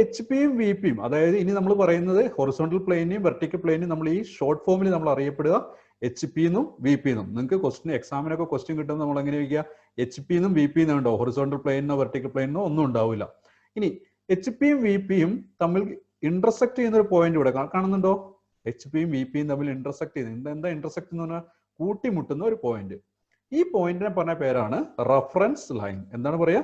H പിയും V പിയും, അതായത് ഇനി നമ്മൾ പറയുന്നത് ഹൊറിസോണ്ടൽ പ്ലെയിനെയും വെർട്ടിക്കൽ പ്ലെയിനെയും നമ്മൾ ഈ ഷോർട്ട് ഫോമിൽ നമ്മൾ അറിയപ്പെടുക എച്ച് പി എന്നും വി പി എന്നും. നിങ്ങൾക്ക് ക്വസ്റ്റ്യൻ എക്സാമിനൊക്കെ ക്വസ്റ്റ്യൻ കിട്ടുമ്പോൾ നമ്മൾ എങ്ങനെ ചോദിക്കുക, എച്ച് പി എന്നും വി പി എന്നും ഉണ്ടോ? ഹൊറിസോണ്ടൽ പ്ലെയിനോ വെർട്ടിക്കൽ പ്ലെയിനോ ഒന്നും ഉണ്ടാവില്ല. ഇനി എച്ച് പിയും വി പിയും തമ്മിൽ ഇന്റർസെക്ട് ചെയ്യുന്ന ഒരു പോയിന്റ് ഇവിടെ കാണുന്നുണ്ടോ? എച്ച് പിയും വി പിയും തമ്മിൽ ഇന്റർസെക്ട് ചെയ്യുന്നത്, എന്താ ഇന്റർസെക്ട് എന്ന് പറഞ്ഞാൽ കൂട്ടിമുട്ടുന്ന ഒരു പോയിന്റ്. ഈ പോയിന്റിനെ പറഞ്ഞ പേരാണ് റഫറൻസ് ലൈൻ. എന്താണ് പറയാ?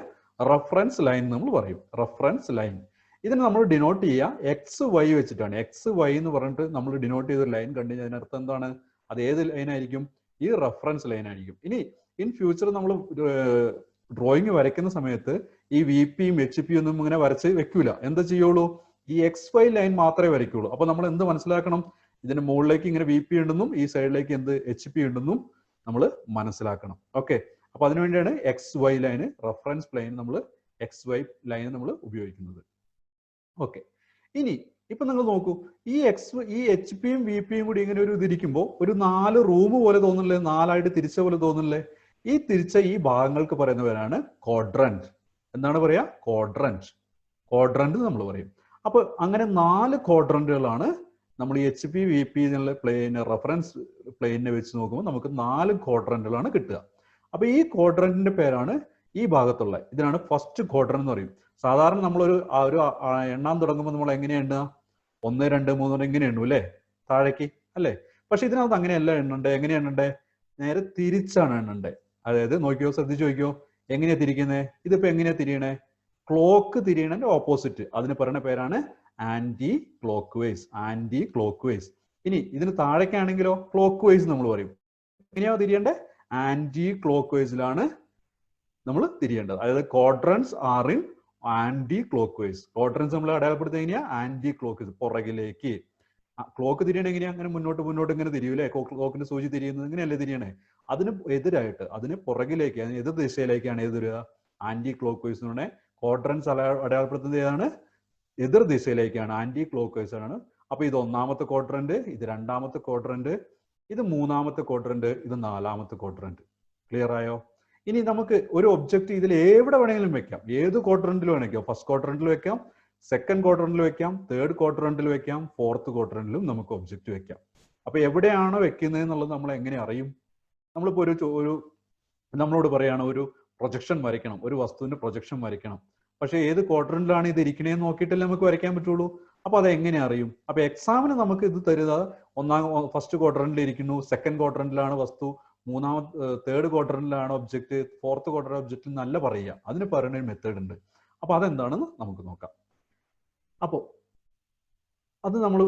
റഫറൻസ് ലൈൻ നമ്മൾ പറയും. Reference line. ഇതിനെ നമ്മൾ ഡിനോട്ട് ചെയ്യുക എക്സ് വൈ വെച്ചിട്ടാണ്. എക്സ് വൈ എന്ന് പറഞ്ഞിട്ട് നമ്മൾ ഡിനോട്ട് ചെയ്തൊരു ലൈൻ കണ്ടു കഴിഞ്ഞാൽ അതിനർത്ഥം എന്താണ്? അത് ഏത് ലൈൻ ആയിരിക്കും? ഈ റഫറൻസ് ലൈൻ ആയിരിക്കും. ഇനി ഇൻ ഫ്യൂച്ചർ നമ്മൾ ഡ്രോയിങ് വരയ്ക്കുന്ന സമയത്ത് ഈ വി പിയും എച്ച് പി ഒന്നും ഇങ്ങനെ വരച്ച് വെക്കൂല. എന്താ ചെയ്യുള്ളൂ? ഈ എക്സ് വൈ ലൈൻ മാത്രമേ വരയ്ക്കുള്ളൂ. അപ്പൊ നമ്മൾ എന്ത് മനസ്സിലാക്കണം? ഇതിന്റെ മുകളിലേക്ക് ഇങ്ങനെ വി പി ഉണ്ടെന്നും ഈ സൈഡിലേക്ക് എന്ത് എച്ച് പി ഉണ്ടെന്നും നമ്മൾ മനസ്സിലാക്കണം. ഓക്കെ, അപ്പൊ അതിനുവേണ്ടിയാണ് X Y line, reference plane നമ്മൾ എക്സ് വൈ ലൈൻ നമ്മൾ ഉപയോഗിക്കുന്നത്. ഓക്കെ, ഇനി ഇപ്പൊ നിങ്ങൾ നോക്കൂ, ഈ എച്ച് പിയും വി പിയും കൂടി ഇങ്ങനെ ഒരു ഇതിരിക്കുമ്പോൾ ഒരു 4 റൂം പോലെ തോന്നുന്നില്ലേ? 4ആയിട്ട് തിരിച്ച പോലെ തോന്നുന്നില്ലേ? ഈ തിരിച്ച ഈ ഭാഗങ്ങൾക്ക് പറയുന്ന പേരാണ് ക്വാഡ്രന്റ്. എന്താണ് പറയാ? ക്വാഡ്രന്റ്. ക്വാഡ്രന്റ് നമ്മൾ പറയും. അപ്പൊ അങ്ങനെ 4 ക്വാഡ്രന്റുകളാണ് നമ്മൾ ഈ എച്ച് പി വി പി എന്നുള്ള പ്ലെയിന്, റഫറൻസ് പ്ലെയിനെ വെച്ച് നോക്കുമ്പോൾ നമുക്ക് 4 ക്വാഡ്രന്റുകളാണ് കിട്ടുക. അപ്പൊ ഈ ക്വാഡ്രന്റിന്റെ പേരാണ് ഈ ഭാഗത്തുള്ള, ഇതിനാണ് ഫസ്റ്റ് ക്വാഡ്രന്റ് എന്ന് പറയും. സാധാരണ നമ്മളൊരു എണ്ണാൻ തുടങ്ങുമ്പോൾ നമ്മൾ എങ്ങനെയാ എണ്ണുക? 1 2 3 ഇങ്ങനെ എണ്ണു അല്ലേ? താഴേക്ക് അല്ലേ? പക്ഷെ ഇതിനകത്ത് അങ്ങനെയല്ല എണ്ണണ്ടേ. എങ്ങനെയാ എണ്ണണ്ടേ? നേരെ തിരിച്ചാണ് എണ്ണണ്ടേ. അതായത് നോക്കിയോ, ശ്രദ്ധിച്ചു നോക്കിയോ, എങ്ങനെയാ തിരിക്കുന്നത്? ഇതിപ്പോ എങ്ങനെയാ തിരിയണേ? Clock തിരിയണതിന്റെ opposite. അതിന് പറയുന്ന പേരാണ് anticlockwise. Anticlockwise. ഇനി ഇതിന് താഴേക്കാണെങ്കിലോ ക്ലോക്ക് വൈസ് നമ്മൾ പറയും. എങ്ങനെയാ തിരിയേണ്ടത്? ആന്റി ക്ലോക്ക് വൈസിലാണ് നമ്മൾ തിരിയേണ്ടത്. അതായത് quadrants are in anticlockwise. Quadrants നമ്മൾ അടയാളപ്പെടുത്തുക എങ്ങനെയാ? ആന്റി ക്ലോക്ക് വൈസ്, പുറകിലേക്ക്. ക്ലോക്ക് തിരിയണ എങ്ങനെയാ? അങ്ങനെ മുന്നോട്ട് മുന്നോട്ട് ഇങ്ങനെ തിരിയൂലേ? ക്ലോക്കിന്റെ സൂചി തിരിയുന്നത് ഇങ്ങനെയല്ലേ തിരിയണേ? അതിന് എതിരായിട്ട്, അതിന് പുറകിലേക്ക്, അതിന് എതിർ ദിശയിലേക്കാണ് ഏത് വരിക? ആന്റി ക്ലോക്ക് വൈസ് എന്ന് പറഞ്ഞാൽ ക്വാഡ്രന്റ്സ് അടയാളപ്പെടുത്തുന്നത് ഏതാണ്? എതിർ ദിശയിലേക്കാണ്, ആന്റി ക്ലോക്ക് വൈസ് ആണ്. അപ്പൊ ഇത് 1ാമത്തെ ക്വാഡ്രന്റ്, ഇത് 2ാമത്തെ ക്വാഡ്രന്റ്, ഇത് 3ാമത്തെ ക്വാഡ്രന്റ്, ഇത് 4ാമത്തെ ക്വാഡ്രന്റ്. ക്ലിയർ ആയോ? ഇനി നമുക്ക് ഒരു ഒബ്ജക്റ്റ് ഇതിൽ എവിടെ വേണമെങ്കിലും വെക്കാം. ഏത് ക്വാഡ്രന്റിൽ വേണമെങ്കിലും, ഫസ്റ്റ് ക്വാഡ്രന്റിൽ വെക്കാം, സെക്കൻഡ് ക്വാഡ്രന്റിൽ വെക്കാം, തേർഡ് ക്വാഡ്രന്റിൽ വെക്കാം, ഫോർത്ത് ക്വാഡ്രന്റിലും നമുക്ക് ഒബ്ജക്റ്റ് വെക്കാം. അപ്പൊ എവിടെയാണ് വെക്കുന്നത് എന്നുള്ളത് നമ്മൾ എങ്ങനെ അറിയും? നമ്മളിപ്പോ ഒരു നമ്മളോട് പറയാണ് ഒരു പ്രൊജക്ഷൻ വരയ്ക്കണം, ഒരു വസ്തുവിന്റെ പ്രൊജക്ഷൻ വരയ്ക്കണം. പക്ഷെ ഏത് ക്വാഡ്രന്റിലാണ് ഇത് ഇരിക്കണേന്ന് നോക്കിയിട്ടല്ലേ നമുക്ക് വരയ്ക്കാൻ പറ്റുള്ളൂ. അപ്പൊ അത് എങ്ങനെ അറിയും? അപ്പൊ എക്സാമിന് നമുക്ക് ഇത് തരുക ഫസ്റ്റ് ക്വാഡ്രന്റിൽ ഇരിക്കുന്നു, സെക്കൻഡ് ക്വാഡ്രന്റിലാണ് വസ്തു, തേർഡ് ക്വാഡ്രന്റിലാണ് ഒബ്ജക്റ്റ്, ഫോർത്ത് ക്വാഡ്രന്റ് ഒബ്ജക്റ്റ് എന്നല്ല പറയുക. അതിന് പറയുന്ന ഒരു മെത്തേഡ് ഉണ്ട്. അപ്പൊ അതെന്താണെന്ന് നമുക്ക് നോക്കാം. അപ്പോ അത് നമ്മൾ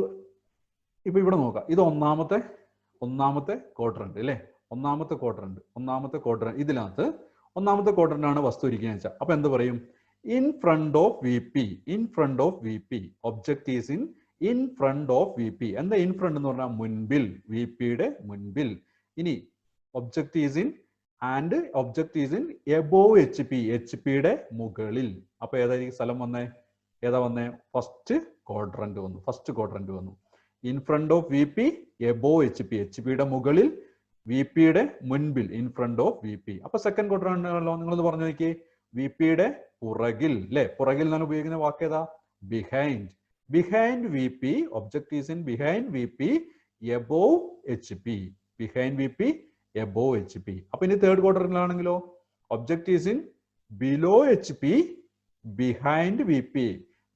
ഇപ്പൊ ഇവിടെ നോക്കാം. ഇത് ഒന്നാമത്തെ ക്വാഡ്രന്റ് അല്ലേ? ഒന്നാമത്തെ ക്വാഡ്രന്റ് ഇതിനകത്ത് 1ാമത്തെ ക്വാഡ്രന്റ് ആണ് വസ്തു ഇരിക്കുന്നത് വെച്ചാൽ അപ്പൊ എന്ത് പറയും? In front of V P. Object is in front of V P. എന്താ ഇൻ ഫ്രണ്ട് എന്ന് പറഞ്ഞാൽ? മുൻപിൽ, വി പിയുടെ മുൻപിൽ. ഇനി object is in above H P, H പിയുടെ മുകളിൽ. അപ്പൊ ഏതായിരിക്കും സ്ഥലം വന്നേ? ഏതാ വന്നേ? ഫസ്റ്റ് ക്വാഡ്രന്റ് വന്നു. In front of V P, above H P, H പിയുടെ മുകളിൽ, വി പിയുടെ മുൻപിൽ, in front of V P. അപ്പൊ സെക്കൻഡ് ക്വാഡ്രന്റ് ആണല്ലോ. നിങ്ങളത് പറഞ്ഞു നോക്കിയേ, വി പിയുടെ പുറകിൽ അല്ലെ? പുറകിൽ എന്നാണ് ഉപയോഗിക്കുന്ന വാക്ക് ഏതാ? Behind V P. Object is in behind V P, above H P. Behind V P, above H P. അപ്പൊ ഇനി തേർഡ് ക്വാഡ്രന്റിലാണെങ്കിലോ object is in below H P, behind V P.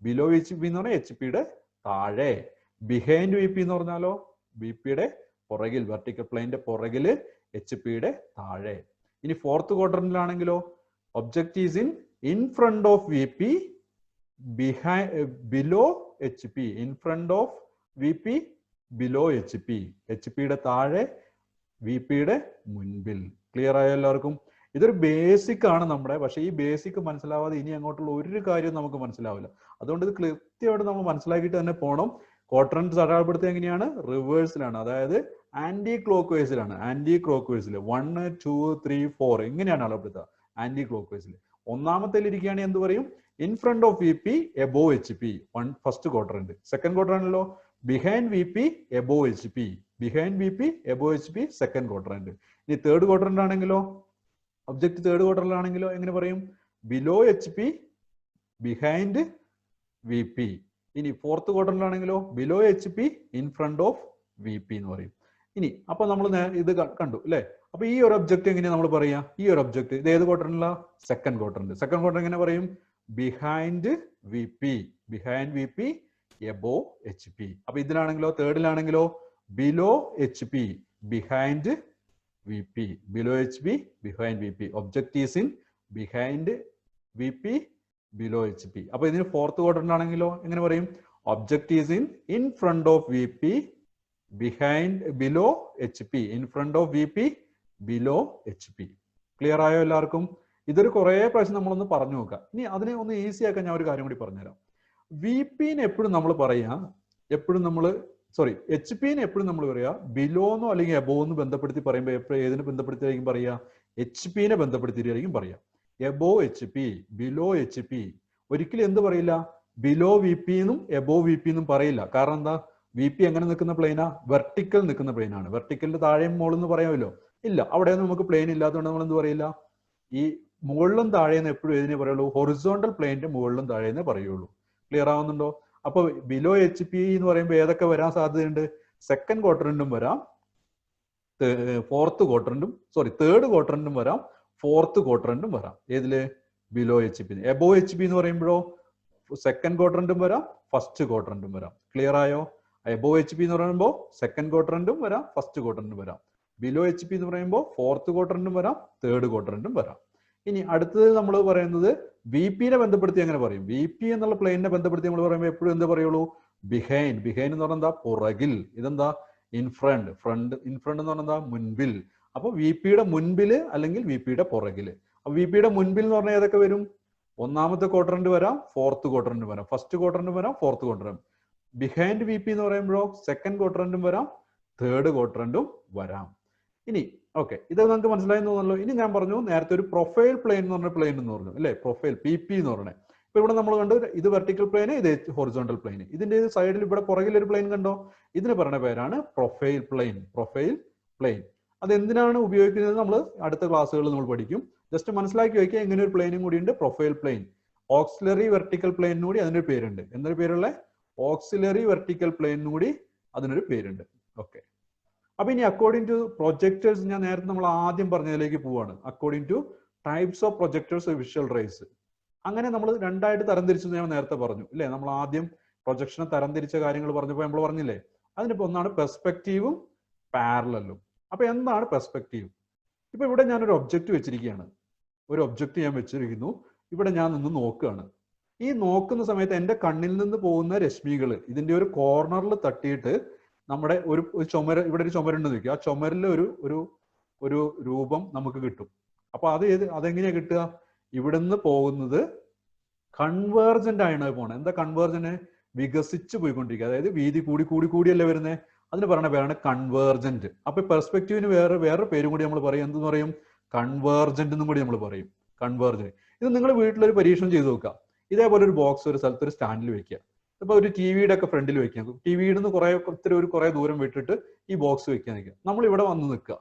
Below H P എന്ന് പറഞ്ഞാൽ H പിയുടെ താഴെ. Behind V P എന്ന് പറഞ്ഞാലോ V പിയുടെ പുറകിൽ, വെർട്ടിക്കൽ പ്ലെയിന്റെ പുറകില്, എച്ച് പിയുടെ താഴെ. ഇനി ഫോർത്ത് ക്വാഡ്രന്റിലാണെങ്കിലോ object is in front of V P, below H P. In front of V P, below H P. H പിയുടെ താഴെ, വി പിയുടെ മുൻപിൽ. ക്ലിയർ ആയോ എല്ലാവർക്കും? ഇതൊരു ബേസിക് ആണ് നമ്മുടെ. പക്ഷെ ഈ ബേസിക് മനസ്സിലാവാതെ ഇനി അങ്ങോട്ടുള്ള ഒരു കാര്യവും നമുക്ക് മനസ്സിലാവില്ല. അതുകൊണ്ട് ഇത് കൃത്യമായിട്ട് നമ്മൾ മനസ്സിലാക്കിയിട്ട് തന്നെ പോകണം. ക്വാഡ്രന്റ്സ് അടയാളപ്പെടുത്തുക എങ്ങനെയാണ്? റിവേഴ്സിലാണ്, അതായത് ആന്റി ക്ലോക്ക് വൈസിലാണ്. 1 2 3 4 ഇങ്ങനെയാണ് അടയാളപ്പെടുത്തുക, ആന്റി ക്ലോക്ക് വൈസിൽ. 1ാമത്തേൽ ഇരിക്കുകയാണെങ്കിൽ എന്ത് പറയും? In front of V P, above H P, first quadrant. Second ക്വാഡ്രന്റിലോ behind V P, above H P. Behind V P, above H P, second quadrant. ഇനി തേർഡ് ക്വാഡ്രന്റ് ആണെങ്കിലോ, object third ക്വാഡ്രന്റിലാണെങ്കിലോ എങ്ങനെ പറയും? Below H P, behind V P. ഇനി fourth ക്വാഡ്രന്റിലാണെങ്കിലോ below H P in front of V P എന്ന് പറയും. ഇനി അപ്പൊ നമ്മൾ ഇത് കണ്ടു അല്ലെ. അപ്പൊ ഈ ഒരു ഒബ്ജക്റ്റ് എങ്ങനെയാ നമ്മൾ പറയാ? ഈ ഒരു ഒബ്ജക്റ്റ് ഇത് ഏത് ക്വാഡ്രന്റിലാ? Second quadrant. സെക്കൻഡ് ക്വാഡ്രന്റ് എങ്ങനെ പറയും? Behind V P. Behind V P above H P. അപ്പൊ ഇതിലാണെങ്കിലോ തേർഡിലാണെങ്കിലോ below H P behind V P. Below H P behind V P. Object is in behind V P below H P. അപ്പൊ ഇതിന് fourth quadrant ആണെങ്കിലോ എങ്ങനെ പറയും? Object is in front of V P behind below H P. In front of V P below H P. Clear ആയോ എല്ലാവർക്കും? ഇതൊരു കുറെ പ്രാവശ്യം നമ്മളൊന്ന് പറഞ്ഞു നോക്കാം. ഇനി അതിനെ ഒന്ന് ഈസി ആക്കാൻ ഞാൻ ഒരു കാര്യം കൂടി പറഞ്ഞുതരാം. വി പിനെ എപ്പോഴും നമ്മൾ പറയാ, എപ്പോഴും നമ്മൾ എച്ച് പിനെ എപ്പോഴും നമ്മൾ പറയാ ബിലോന്നോ അല്ലെങ്കിൽ എബോന്ന് ബന്ധപ്പെടുത്തി പറയുമ്പോൾ എപ്പോഴും ഏതിനെ ബന്ധപ്പെടുത്തിയായിരിക്കും പറയാ? എച്ച് പിനെ ബന്ധപ്പെടുത്തിയായിരിക്കും പറയാ. Above H P, below H P. ഒരിക്കലും എന്ത് പറയില്ല? ബിലോ വി പി എന്നും എബോ വി പി എന്നും പറയില്ല. കാരണം എന്താ? വി പി എങ്ങനെ നിൽക്കുന്ന പ്ലെയിനാ? വെർട്ടിക്കൽ നിൽക്കുന്ന പ്ലെയിനാണ്. വെർട്ടിക്കലിന്റെ താഴെയും മുകളിൽ പറയാമല്ലോ? ഇല്ല, അവിടെയൊന്നും നമുക്ക് പ്ലെയിൻ ഇല്ലാത്തതുകൊണ്ട് നമ്മൾ എന്ത് പറയില്ല? ഈ മുകളിലും താഴെന്ന് എപ്പോഴും ഏതിനെ പറയുള്ളൂ? ഹൊറിസോണ്ടൽ പ്ലെയിനിന്റെ മുകളിലും താഴെന്നേ പറയുള്ളൂ. ക്ലിയർ ആവുന്നുണ്ടോ? അപ്പൊ ബിലോ എച്ച് പി എന്ന് പറയുമ്പോൾ ഏതൊക്കെ വരാൻ സാധ്യതയുണ്ട്? സെക്കൻഡ് ക്വാഡ്രന്റും വരാം, ഫോർത്ത് ക്വാഡ്രന്റും തേർഡ് ക്വാഡ്രന്റും വരാം, ഫോർത്ത് ക്വാഡ്രന്റും വരാം. ഏതില്? Below H P. Above H P എന്ന് പറയുമ്പോഴോ സെക്കൻഡ് ക്വാഡ്രന്റും വരാം, ഫസ്റ്റ് ക്വാഡ്രന്റും വരാം. ക്ലിയർ ആയോ? എബോ എച്ച് പി എന്ന് പറയുമ്പോൾ സെക്കൻഡ് ക്വാഡ്രന്റും വരാം, ഫസ്റ്റ് ക്വാഡ്രന്റും വരാം. ബിലോ എച്ച് പി എന്ന് പറയുമ്പോൾ ഫോർത്ത് ക്വാഡ്രന്റും വരാം, തേർഡ് ക്വാഡ്രന്റും വരാം. ഇനി അടുത്തത് നമ്മൾ പറയുന്നത് വി പിനെ ബന്ധപ്പെടുത്തി എങ്ങനെ പറയും? വി പി എന്നുള്ള പ്ലെയിനെ ബന്ധപ്പെടുത്തി നമ്മൾ പറയുമ്പോൾ എപ്പോഴും എന്താ പറയുള്ളൂ? ബിഹൈൻഡ്. ബിഹൈൻഡ് എന്ന് പറഞ്ഞാൽ എന്താ? പുറകിൽ. ഇതെന്താ? ഇൻഫ്രണ്ട്. ഇൻഫ്രണ്ട് എന്ന് പറഞ്ഞാൽ എന്താ? മുൻപിൽ. അപ്പൊ വി പിയുടെ മുൻപില് അല്ലെങ്കിൽ വി പിയുടെ പുറകില്. അപ്പൊ വി പിയുടെ മുൻപിൽ എന്ന് പറഞ്ഞാൽ ഏതൊക്കെ വരും? ഒന്നാമത്തെ ക്വാഡ്രന്റ് വരാം, ഫോർത്ത് ക്വാഡ്രന്റ് വരാം, ഫസ്റ്റ് ക്വാഡ്രന്റ് വരാം, fourth quadrant. Behind V P എന്ന് പറയുമ്പോഴോ സെക്കൻഡ് ക്വാഡ്രന്റും വരാം, തേർഡ് ക്വാഡ്രന്റും വരാം. ഇനി ഓക്കെ, ഇത് നമുക്ക് മനസ്സിലായി തോന്നല്ലോ. ഇനി ഞാൻ പറഞ്ഞു നേരത്തെ ഒരു പ്രൊഫൈൽ പ്ലെയിൻ എന്ന് പറഞ്ഞ പ്ലെയിൻ എന്ന് പറഞ്ഞു അല്ലെ? പ്രൊഫൈൽ പി പി എന്ന് പറഞ്ഞത്. ഇപ്പൊ ഇവിടെ നമ്മൾ കണ്ടു ഇത് വെർട്ടിക്കൽ പ്ലെയിൻ, ഇത് ഹൊറിസോണ്ടൽ പ്ലെയിൻ. ഇതിന്റെ സൈഡിൽ ഇവിടെ പുറകിൽ ഒരു പ്ലെയിൻ കണ്ടോ? ഇതിന് പറയുന്ന പേരാണ് പ്രൊഫൈൽ പ്ലെയിൻ. Profile plane. അത് എന്തിനാണ് ഉപയോഗിക്കുന്നത് നമ്മൾ അടുത്ത ക്ലാസ്സുകളിൽ നമ്മൾ പഠിക്കും. ജസ്റ്റ് മനസ്സിലാക്കി വയ്ക്കുക, ഇങ്ങനെ ഒരു പ്ലെയിനും കൂടി ഉണ്ട്, പ്രൊഫൈൽ പ്ലെയിൻ. ഓക്സിലറി വെർട്ടിക്കൽ പ്ലെയിനും കൂടി അതിനൊരു പേരുണ്ട്. എന്തൊരു പേരുള്ള? ഓക്സിലറി വെർട്ടിക്കൽ പ്ലെയിനും കൂടി അതിനൊരു പേരുണ്ട്. ഓക്കെ, അപ്പൊ ഇനി അക്കോർഡിംഗ് ടു പ്രൊജക്ടേഴ്സ്, ഞാൻ നേരത്തെ നമ്മൾ ആദ്യം പറഞ്ഞതിലേക്ക് പോവാണ്. According two types of projectors visual raise. അങ്ങനെ നമ്മൾ രണ്ടായിട്ട് തരംതിരിച്ചു ഞാൻ നേരത്തെ പറഞ്ഞു അല്ലെ? നമ്മൾ ആദ്യം പ്രൊജക്ഷനെ തരംതിരിച്ച കാര്യങ്ങൾ പറഞ്ഞപ്പോൾ നമ്മൾ പറഞ്ഞില്ലേ? അതിനിപ്പോ ഒന്നാണ് പെർസ്പെക്റ്റീവും പാരലലും. അപ്പൊ എന്താണ് പെർസ്പെക്റ്റീവ്? ഇപ്പൊ ഇവിടെ ഞാനൊരു ഒബ്ജക്റ്റ് വെച്ചിരിക്കുകയാണ്. ഒരു ഒബ്ജക്റ്റ് ഞാൻ വെച്ചിരിക്കുന്നു. ഇവിടെ ഞാൻ നിന്ന് നോക്കുകയാണ്. ഈ നോക്കുന്ന സമയത്ത് എൻ്റെ കണ്ണിൽ നിന്ന് പോകുന്ന രശ്മികൾ ഇതിന്റെ ഒരു കോർണറിൽ തട്ടിയിട്ട് നമ്മുടെ ഒരു ചുമര്, ഇവിടെ ഒരു ചുമരുണ്ട് നിൽക്കുക, ആ ചുമരിൽ ഒരു രൂപം നമുക്ക് കിട്ടും. അപ്പൊ അതെങ്ങനെയാ കിട്ടുക? ഇവിടുന്ന് പോകുന്നത് കൺവേർജന്റ് ആണ് പോണത്. എന്താ കൺവേർജന്റ്? വികസിച്ച് പോയിക്കൊണ്ടിരിക്കുക. അതായത് വീതി കൂടിയല്ലേ വരുന്നത്. അതിന് പറയുന്ന പേരാണ് കൺവേർജന്റ്. അപ്പൊ പെർസ്പെക്റ്റീവിന് വേറെ പേരും കൂടി നമ്മൾ പറയും. എന്തെന്ന് പറയും? കൺവേർജന്റ് എന്നും കൂടി നമ്മൾ പറയും. കൺവേർജന്റ്. ഇത് നിങ്ങൾ വീട്ടിലൊരു പരീക്ഷണം ചെയ്ത് നോക്കുക. ഇതേപോലെ ഒരു ബോക്സ് ഒരു സ്ഥലത്ത് ഒരു സ്റ്റാൻഡിൽ വെക്കുക. ഇപ്പൊ ഒരു ടിവിയുടെ ഒക്കെ ഫ്രണ്ടിൽ വെക്കാം. ടിവിയുടെ നിന്ന് കുറെ ദൂരം വിട്ടിട്ട് ഈ ബോക്സ് വെക്കാൻ നിൽക്കുക. നമ്മൾ ഇവിടെ വന്ന് നിൽക്കുക.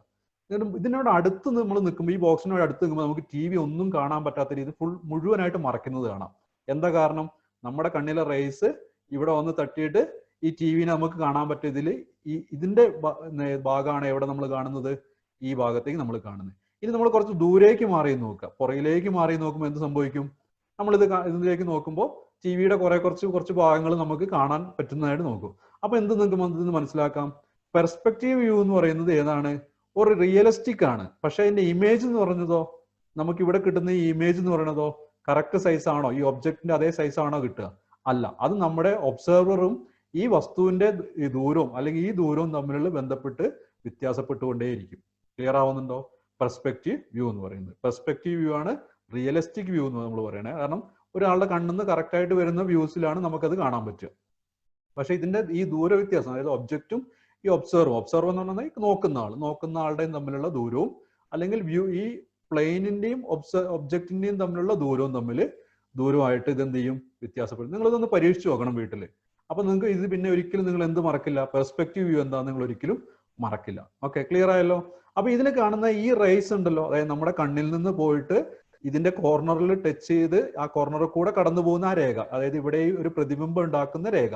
ഇതിനോട് അടുത്ത് നമ്മൾ നിൽക്കുമ്പോൾ, ഈ ബോക്സിനോട് അടുത്ത് നിൽക്കുമ്പോൾ നമുക്ക് ടി വി ഒന്നും കാണാൻ പറ്റാത്ത രീതി മുഴുവനായിട്ട് മറയ്ക്കുന്നത് കാണാം. എന്താ കാരണം? നമ്മുടെ കണ്ണിലെ റേസ് ഇവിടെ വന്ന് തട്ടിയിട്ട് ഈ ടി വിനെ നമുക്ക് കാണാൻ പറ്റിയതിൽ ഇതിന്റെ ഭാഗമാണ് എവിടെ നമ്മൾ കാണുന്നത്? ഈ ഭാഗത്തേക്ക് നമ്മൾ കാണുന്നത്. ഇനി നമ്മൾ കുറച്ച് ദൂരേക്ക് മാറി നോക്കുക. പുറകിലേക്ക് മാറി നോക്കുമ്പോൾ എന്ത് സംഭവിക്കും? ഇതിലേക്ക് നോക്കുമ്പോൾ ടി വിയുടെ കുറച്ച് ഭാഗങ്ങൾ നമുക്ക് കാണാൻ പറ്റുന്നതായിട്ട് നോക്കും. അപ്പൊ എന്ത് നിങ്ങൾക്ക് മനസ്സിലാക്കാം? പെർസ്പെക്റ്റീവ് വ്യൂ എന്ന് പറയുന്നത് ഏതാണ്? ഒരു റിയലിസ്റ്റിക് ആണ്. പക്ഷെ അതിന്റെ ഇമേജ് എന്ന് പറഞ്ഞതോ, നമുക്ക് ഇവിടെ കിട്ടുന്ന ഈ ഇമേജ് എന്ന് പറയുന്നതോ കറക്റ്റ് സൈസ് ആണോ? ഈ ഒബ്ജക്റ്റിന്റെ അതേ സൈസ് ആണോ കിട്ടുക? അല്ല. അത് നമ്മുടെ ഒബ്സർവറും ഈ വസ്തുവിന്റെ ഈ ദൂരവും അല്ലെങ്കിൽ ഈ ദൂരവും തമ്മിലുള്ള ബന്ധപ്പെട്ട് വ്യത്യാസപ്പെട്ടുകൊണ്ടേയിരിക്കും. ക്ലിയർ ആവുന്നുണ്ടോ? പെർസ്പെക്റ്റീവ് വ്യൂ എന്ന് പറയുന്നത്. പെർസ്പെക്റ്റീവ് വ്യൂ ആണ് റിയലിസ്റ്റിക് വ്യൂ എന്ന് നമ്മൾ പറയണേ. കാരണം ഒരാളുടെ കണ്ണിന്ന് കറക്റ്റ് ആയിട്ട് വരുന്ന വ്യൂസിലാണ് നമുക്കത് കാണാൻ പറ്റുക. പക്ഷെ ഇതിന്റെ ഈ ദൂര വ്യത്യാസം, അതായത് ഒബ്ജക്റ്റും ഈ ഒബ്സർവർ എന്ന് പറഞ്ഞാൽ നോക്കുന്ന ആളുടെയും തമ്മിലുള്ള ദൂരവും, അല്ലെങ്കിൽ വ്യൂ ഈ പ്ലെയിനിന്റെയും ഒബ്ജക്റ്റിന്റെയും തമ്മിലുള്ള ദൂരമായിട്ട് ഇത് എന്ത് ചെയ്യും? വ്യത്യാസപ്പെടും. നിങ്ങളിതൊന്ന് പരീക്ഷിച്ച് നോക്കണം വീട്ടില്. അപ്പൊ നിങ്ങൾക്ക് ഇത് പിന്നെ ഒരിക്കലും നിങ്ങൾ എന്ത് മറക്കില്ല? പെർസ്പെക്റ്റീവ് വ്യൂ എന്താ നിങ്ങൾ ഒരിക്കലും മറക്കില്ല. ഓക്കെ, ക്ലിയർ ആയല്ലോ? അപ്പൊ ഇതിൽ കാണുന്ന ഈ റേസ് ഉണ്ടല്ലോ, അതായത് നമ്മുടെ കണ്ണിൽ നിന്ന് പോയിട്ട് ഇതിന്റെ കോർണറിൽ ടച്ച് ചെയ്ത് ആ കോർണറിൽ കൂടെ കടന്നു പോകുന്ന ആ രേഖ, അതായത് ഇവിടെ ഒരു പ്രതിബിംബം ഉണ്ടാക്കുന്ന രേഖ.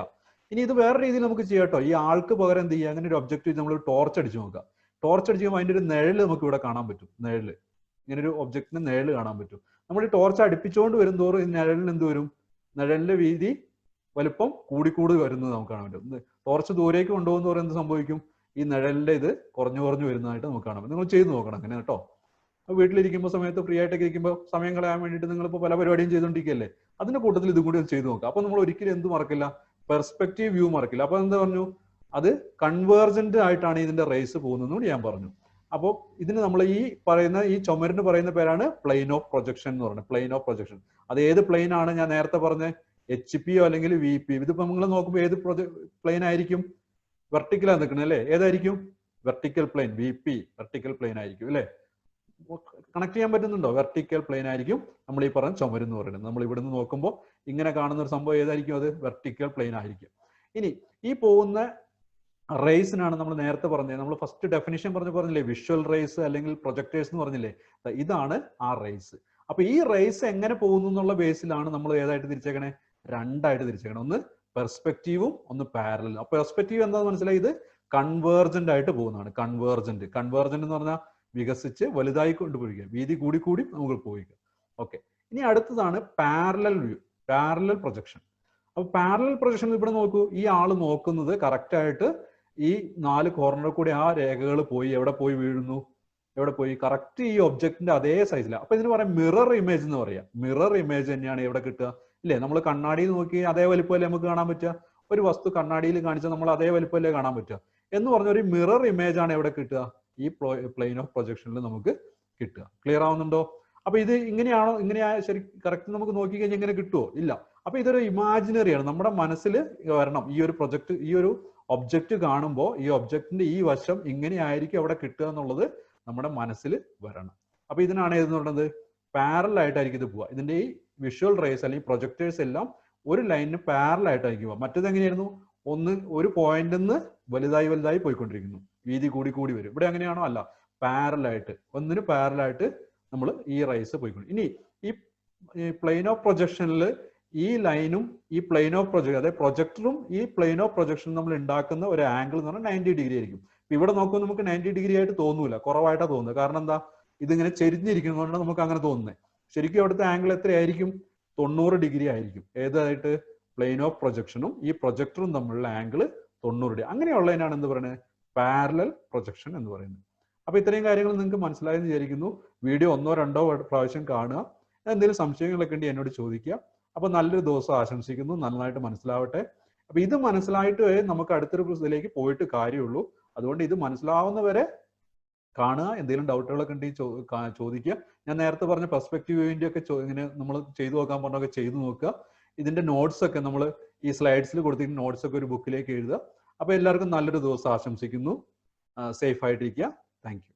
ഇനി ഇത് വേറെ രീതിയിൽ നമുക്ക് ചെയ്യാം കേട്ടോ. ഈ ആൾക്ക് പകരം എന്ത് ചെയ്യുക, അങ്ങനെ ഒരു ഒബ്ജക്റ്റ് നമ്മൾ ടോർച്ച് അടിച്ചു നോക്കുക. ടോർച്ച് അടിച്ച് കഴിയുമ്പോൾ അതിന്റെ ഒരു നിഴല് നമുക്ക് ഇവിടെ കാണാൻ പറ്റും. നിഴല്, ഇങ്ങനെ ഒരു ഒബ്ജക്റ്റിന് നിഴല് കാണാൻ പറ്റും. നമ്മൾ ഈ ടോർച്ച് അടുപ്പിച്ചുകൊണ്ട് വരും തോറും ഈ നിഴലിന് എന്ത് വരും, നിഴലിന്റെ വീതി വലുപ്പം കൂടിക്കൂടി വരുന്നത് നമുക്ക് കാണാൻ പറ്റും. ടോർച്ച് ദൂരേക്ക് കൊണ്ടുപോകുന്ന തോറും എന്ത് സംഭവിക്കും, ഈ നിഴലിന്റെ ഇത് കുറഞ്ഞു കുറഞ്ഞു വരുന്നതായിട്ട് നമുക്ക് കാണാൻ പറ്റും. നിങ്ങൾ ചെയ്ത് നോക്കണം അങ്ങനെ കേട്ടോ. വീട്ടിലിരിക്കുമ്പോൾ സമയത്ത് ഫ്രീ ആയിട്ടൊക്കെ ഇരിക്കുമ്പോൾ സമയം കളയാൻ വേണ്ടിയിട്ട് നിങ്ങളിപ്പോൾ പല പരിപാടിയും ചെയ്തുകൊണ്ടിരിക്കുകയല്ലേ, അതിന്റെ കൂട്ടത്തിൽ ഇതും കൂടി ചെയ്ത് നോക്കുക. അപ്പൊ നമ്മൾ ഒരിക്കലും എന്ത് മറക്കില്ല, പെർസ്പെക്റ്റീവ് വ്യൂ മറക്കില്ല. അപ്പൊ എന്താ പറഞ്ഞു, അത് കൺവേർജന്റ് ആയിട്ടാണ് ഇതിന്റെ റേസ് പോകുന്നതെന്ന് ഞാൻ പറഞ്ഞു. അപ്പോൾ ഇതിന് നമ്മൾ ഈ പറയുന്ന ഈ ചുമരിന് പറയുന്ന പേരാണ് പ്ലെയിൻ ഓഫ് പ്രൊജക്ഷൻ എന്ന് പറയുന്നത്. പ്ലെയിൻ ഓഫ് പ്രൊജക്ഷൻ അത് ഏത് പ്ലെയിൻ ആണ് ഞാൻ നേരത്തെ പറഞ്ഞ HP അല്ലെങ്കിൽ VP. ഇതിപ്പോ നിങ്ങൾ നോക്കുമ്പോൾ ഏത് പ്ലെയിൻ ആയിരിക്കും, വെർട്ടിക്കലാണ് നിൽക്കുന്നത് അല്ലേ, ഏതായിരിക്കും, vertical plane, VP vertical plane ആയിരിക്കും അല്ലേ. കണക്ട് ചെയ്യാൻ പറ്റുന്നുണ്ടോ, വെർട്ടിക്കൽ പ്ലെയിൻ ആയിരിക്കും നമ്മൾ ഈ പറഞ്ഞ ചുമര് എന്ന് പറയുന്നത്. നമ്മൾ ഇവിടുന്ന് നോക്കുമ്പോൾ ഇങ്ങനെ കാണുന്ന ഒരു സംഭവം ഏതായിരിക്കും, അത് വെർട്ടിക്കൽ പ്ലെയിൻ ആയിരിക്കും. ഇനി ഈ പോകുന്ന റേസിനാണ് നമ്മൾ നേരത്തെ പറഞ്ഞത്, നമ്മൾ ഫസ്റ്റ് ഡെഫിനിഷൻ പറഞ്ഞില്ലേ, വിഷ്വൽ റേസ് അല്ലെങ്കിൽ പ്രൊജക്ടേഴ്സ് എന്ന് പറഞ്ഞില്ലേ, ഇതാണ് ആ റേസ്. അപ്പൊ ഈ റേസ് എങ്ങനെ പോകുന്നു എന്നുള്ള ബേസിലാണ് നമ്മൾ ഏതായിട്ട് തിരിച്ചേക്കണേ, രണ്ടായിട്ട് തിരിച്ചേക്കണം. ഒന്ന് പെർസ്പെക്റ്റീവും ഒന്ന് പാരലൽ. അപ്പൊ പെർസ്പെക്റ്റീവ് എന്താണെന്ന് മനസ്സിലായി, ഇത് കൺവേർജന്റ് ആയിട്ട് പോകുന്നതാണ്. കൺവേർജന്റ് എന്ന് പറഞ്ഞാൽ വികസിച്ച് വലുതായി കൊണ്ടുപോയിക്കുക, വീതി കൂടി കൂടി നമുക്ക് പോയിക്കുക. ഓക്കെ, ഇനി അടുത്തതാണ് പാരലൽ വ്യൂ, പാരലൽ പ്രൊജക്ഷൻ. അപ്പൊ പാരലൽ പ്രൊജക്ഷൻ ഇവിടെ നോക്കൂ, ഈ ആള് നോക്കുന്നത് കറക്റ്റ് ആയിട്ട് ഈ 4 കോർണറിൽ കൂടി ആ രേഖകൾ പോയി എവിടെ പോയി വീഴുന്നു, എവിടെ പോയി, കറക്റ്റ് ഈ ഒബ്ജക്റ്റിന്റെ അതേ സൈസിൽ. അപ്പൊ ഇതിന് പറയാം മിറർ ഇമേജ് എന്ന് പറയാം. മിറർ ഇമേജ് തന്നെയാണ് എവിടെ കിട്ടുക ഇല്ലേ, നമ്മൾ കണ്ണാടിയിൽ നോക്കി അതേ വലിപ്പമല്ലേ നമുക്ക് കാണാൻ പറ്റുക, ഒരു വസ്തു കണ്ണാടിയിൽ കാണിച്ചാൽ നമ്മൾ അതേ വലിപ്പമല്ലേ കാണാൻ പറ്റുക എന്ന് പറഞ്ഞ ഒരു മിറർ ഇമേജ് ആണ് എവിടെ കിട്ടുക, ഈ പ്ലെയിൻ ഓഫ് പ്രൊജക്ഷനിൽ നമുക്ക് കിട്ടുക. ക്ലിയർ ആവുന്നുണ്ടോ? അപ്പൊ ഇത് ഇങ്ങനെയാണോ, ശരി കറക്റ്റ് നമുക്ക് നോക്കി കഴിഞ്ഞാൽ ഇങ്ങനെ കിട്ടുമോ, ഇല്ല. അപ്പൊ ഇതൊരു ഇമാജിനറിയാണ്, നമ്മുടെ മനസ്സിൽ വരണം. ഈ ഒരു പ്രൊജക്ട്, ഈ ഒരു ഒബ്ജക്റ്റ് കാണുമ്പോൾ ഈ ഒബ്ജക്റ്റിന്റെ ഈ വശം ഇങ്ങനെയായിരിക്കും അവിടെ കിട്ടുക എന്നുള്ളത് നമ്മുടെ മനസ്സിൽ വരണം. അപ്പൊ ഇതിനാണ് ഏതെന്ന് പറയുന്നത്, പാരലൽ ആയിട്ടായിരിക്കും ഇത് പോവുക. ഇതിന്റെ ഈ വിഷ്വൽ റേസ് അല്ലെങ്കിൽ പ്രൊജക്ടേഴ്സ് എല്ലാം ഒരു ലൈനിന് പാരലൽ ആയിട്ടായിരിക്കും പോവുക. മറ്റേത് എങ്ങനെയായിരുന്നു, ഒരു പോയിന്റിൽ നിന്ന് വലുതായി പോയിക്കൊണ്ടിരിക്കുന്നു, വീതി കൂടി കൂടി വരും. ഇവിടെ അങ്ങനെയാണോ, അല്ല, പാരലായിട്ട്, ഒന്നിന് പാരലായിട്ട് നമ്മൾ ഈ റേസ് പോയിക്കൊണ്ട്. ഇനി ഈ പ്ലെയിൻ ഓഫ് പ്രൊജക്ഷനിൽ ഈ ലൈനും ഈ പ്ലെയിൻ ഓഫ് പ്രൊജക്ഷൻ, അതായത് പ്രൊജക്ടറും ഈ പ്ലെയിൻ ഓഫ് പ്രൊജക്ഷനും നമ്മൾ ഉണ്ടാക്കുന്ന ഒരു ആംഗിൾ എന്ന് പറഞ്ഞാൽ 90 ഡിഗ്രി ആയിരിക്കും. ഇവിടെ നോക്കുമ്പോൾ നമുക്ക് 90 ഡിഗ്രി ആയിട്ട് തോന്നൂല, കുറവായിട്ടാണ് തോന്നുന്നത്. കാരണം എന്താ, ഇതിങ്ങനെ ചെരിഞ്ഞിരിക്കുന്നതുകൊണ്ടാണ് നമുക്ക് അങ്ങനെ തോന്നുന്നത്. ശരിക്കും അവിടുത്തെ ആംഗിൾ എത്രയായിരിക്കും, 90 ഡിഗ്രി ആയിരിക്കും. ഏതായിട്ട്, പ്ലെയിൻ ഓഫ് പ്രൊജക്ഷനും ഈ പ്രൊജക്ടറും തമ്മിലുള്ള ആംഗിൾ 90 ഡിഗ്രി. അങ്ങനെയുള്ളതിനാണ് എന്ത് പറയുന്നത്, പാരലൽ പ്രൊജക്ഷൻ എന്ന് പറയുന്നത്. അപ്പൊ ഇത്രയും കാര്യങ്ങൾ നിങ്ങൾക്ക് മനസ്സിലായെന്ന് വിചാരിക്കുന്നു. വീഡിയോ 1 or 2 പ്രാവശ്യം കാണുക. എന്തെങ്കിലും സംശയങ്ങളൊക്കെ ഉണ്ടെങ്കിൽ എന്നോട് ചോദിക്കുക. അപ്പൊ നല്ലൊരു ദിവസം ആശംസിക്കുന്നു, നന്നായിട്ട് മനസ്സിലാവട്ടെ. അപ്പൊ ഇത് മനസ്സിലായിട്ട് നമുക്ക് അടുത്തൊരു ഇതിലേക്ക് പോയിട്ട് കാര്യമുള്ളൂ. അതുകൊണ്ട് ഇത് മനസ്സിലാവുന്നവരെ കാണുക. എന്തെങ്കിലും ഡൗട്ടുകളൊക്കെ ഉണ്ടെങ്കിൽ ചോദിക്കുക. ഞാൻ നേരത്തെ പറഞ്ഞ പെർസ്പെക്റ്റീവ് വ്യൂവിന്റെ ഒക്കെ ഇങ്ങനെ നമ്മൾ ചെയ്തു നോക്കാൻ പറഞ്ഞൊക്കെ ചെയ്തു നോക്കുക. ഇതിന്റെ നോട്ട്സ് ഒക്കെ നമ്മൾ ഈ സ്ലൈഡ്സിൽ കൊടുത്തിട്ട് നോട്ട്സ് ഒക്കെ ഒരു ബുക്കിലേക്ക് എഴുതുക. അപ്പൊ എല്ലാവർക്കും നല്ലൊരു ദിവസം ആശംസിക്കുന്നു. സേഫ് ആയിട്ടിരിക്കുക. Thank you.